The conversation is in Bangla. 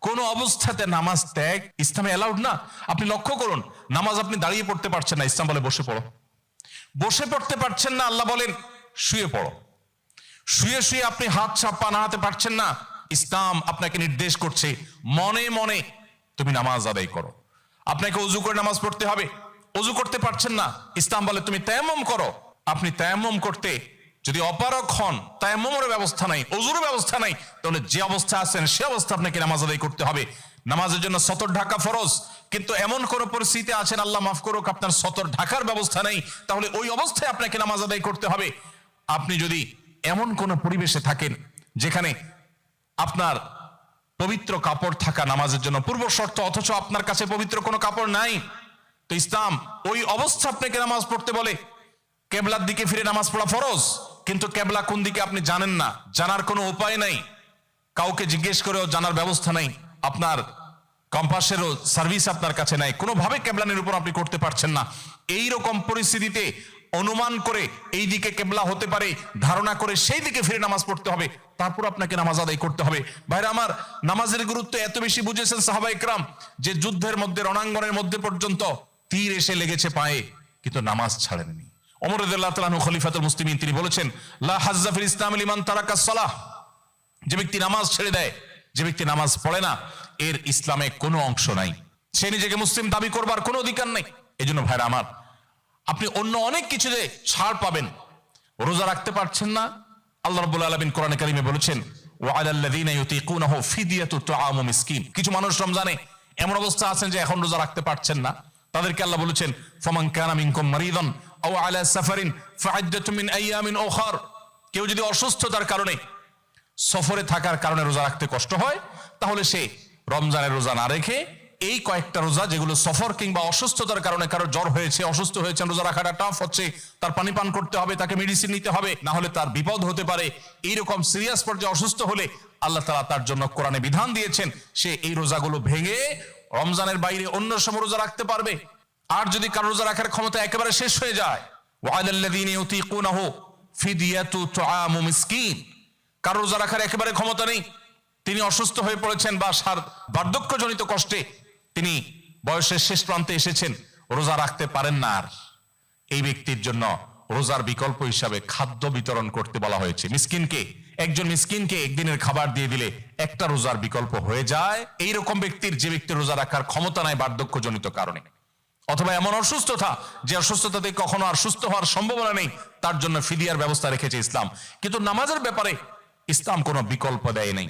কোন অবস্থাতে নামাজ ত্যাগ ইসলামে অ্যালাউড না। আপনি লক্ষ্য করুন, নামাজ আপনি দাঁড়িয়ে পড়তে পারছেন না, ইসলাম বলে বসে পড়ো। বসে পড়তে পারছেন না, আল্লাহ বলেন শুয়ে পড়ো। শুয়ে শুয়ে আপনি হাত পা নাড়াতে পারছেন না, ইসলাম আপনাকে নির্দেশ করছে মনে মনে তুমি নামাজ আদায় করো। আপনাকে ওযু করে নামাজ পড়তে হবে, ওযু করতে পারছেন না, ইসলাম বলে তুমি তায়াম্মুম করো। আপনি তায়াম্মুম করতে যদি অপারগ হন, তায়াম্মুমের ব্যবস্থা নাই, ওযুর ব্যবস্থা নাই, তাহলে যে অবস্থা আছেন সে অবস্থা আপনাকে নামাজ আদায় করতে হবে। নামাজের জন্য সতর ঢাকা ফরজ, কিন্তু এমন কোন পরিস্থিতি আছেন, আল্লাহ মাফ করুক, আপনার সতর ঢাকার ব্যবস্থা নেই, তাহলে ওই অবস্থায় আপনাকে নামাজ আদায় করতে হবে। আপনি যদি এমন কোন পরিবেশে থাকেন যেখানে আপনার পবিত্র কাপড় থাকা নামাজের জন্য পূর্ব শর্ত, অথচ আপনার কাছে পবিত্র কোনো কাপড় নাই, তো ইসলাম ওই অবস্থা আপনাকে নামাজ পড়তে বলে। কেবলার দিকে ফিরে নামাজ পড়া ফরজ, কিন্তু কেবলা কোন দিকে আপনি জানেন না, জানার কোনো উপায় নাই, কাউকে জিজ্ঞেস করেও জানার ব্যবস্থা নাই, আপনার কম্পাসেরও সার্ভিস আপনার কাছে নাই, কোনোভাবে কেবলা নিরূপণ আপনি করতে পারছেন না। এই রকম পরিস্থিতিতে অনুমান করে এই দিকে কেবলা হতে পারে ধারণা করে সেই দিকে ফিরে নামাজ পড়তে হবে, তারপর আপনাকে নামাজ আদায় করতে হবে। ভাইরা আমার, নামাজের গুরুত্ব এত বেশি বুঝেছেন সাহাবায়ে কেরাম যে যুদ্ধের মধ্যে, রণাঙ্গনের মধ্যে পর্যন্ত তীর এসে লেগেছে পায়ে, কিন্তু নামাজ ছাড়েননি। ওমর রাদিয়াল্লাহু তাআলা আনহু খলিফাতুল মুসলিমিন, তিনি বলেছেন লা হাজ্জা ফিল ইসলাম লিমান তারাকাস সালাহ, যে ব্যক্তি নামাজ ছেড়ে দেয়, যে ব্যক্তি নামাজ পড়ে না, এর ইসলামে কোনো অংশ নাই, সে নিজেকে মুসলিম দাবি করবার কোনো অধিকার নেই। এজন্য ভাইরা আমার, আপনি অন্য অনেক কিছুতে ছাড় পাবেন, রোজা রাখতে পারছেন না, আল্লাহ রাব্বুল আলামিন কোরআনে কারিমে বলেছেন ওয়া আলাল্লাযিনা ইউতিকুনাহু ফিদিয়াতু তুআমু মিসকিন। কিছু মানুষ রমজানে এমন অবস্থা আছেন যে এখন রোজা রাখতে পারছেন না, তাদেরকে আল্লাহ বলেছেন ফামান কানা মিনকুম মারিদান আও আলা সাফারিন ফাইদ্দাতুম মিন আইয়ামিন উখার। কেউ যদি অসুস্থতার কারণে, সফরে থাকার কারণে রোজা রাখতে কষ্ট হয়, তাহলে সে রমজানের রোজা না রেখে এই কয়েকটা রোজা, যেগুলো সফর কিংবা অসুস্থতার কারণে, কারো জ্বর হয়েছে, অসুস্থ হয়েছে, রোজা রাখাটা টাফ হচ্ছে, তার পানি পান করতে হবে, তাকে মেডিসিন নিতে হবে, না হলে তার বিপদ হতে পারে, এইরকম সিরিয়াস পর্যায়ে অসুস্থ হলে আল্লাহ তাআলা তার জন্য কোরআনে বিধান দিয়েছেন সে এই রোজাগুলো ভেঙে রমজানের বাইরে অন্য সময় রোজা রাখতে পারবে। আর যদি কারো রোজা রাখার ক্ষমতা একেবারে শেষ হয়ে যায়, ওয়ালাল্লাযিনা ইউতিকুনাহু ফিদিয়াতু তুআমু মিসকিন, কারো রোজা রাখার একেবারে ক্ষমতা নেই, তিনি অসুস্থ হয়ে পড়েছেন বা বার্ধক্যজনিত কষ্টে তিনি বয়সের শেষ প্রান্তে এসেছেন, রোজা রাখতে পারেন না, আর এই ব্যক্তির জন্য রোজার বিকল্প হিসাবে খাদ্য বিতরণ করতে বলা হয়েছে। মিসকিনকে, একজন মিসকিনকে একদিনের খাবার দিয়ে দিলে একটা রোজার বিকল্প হয়ে যায়। এইরকম ব্যক্তির, যে ব্যক্তির রোজা রাখার ক্ষমতা নাই বার্ধক্যজনিত কারণে, অথবা এমন অসুস্থতা যে অসুস্থতাতে কখনো আর সুস্থ হওয়ার সম্ভাবনা নেই, তার জন্য ফিদিয়ার ব্যবস্থা রেখেছে ইসলাম। কিন্তু নামাজের ব্যাপারে ইসলাম কোনো বিকল্প দেয় নাই।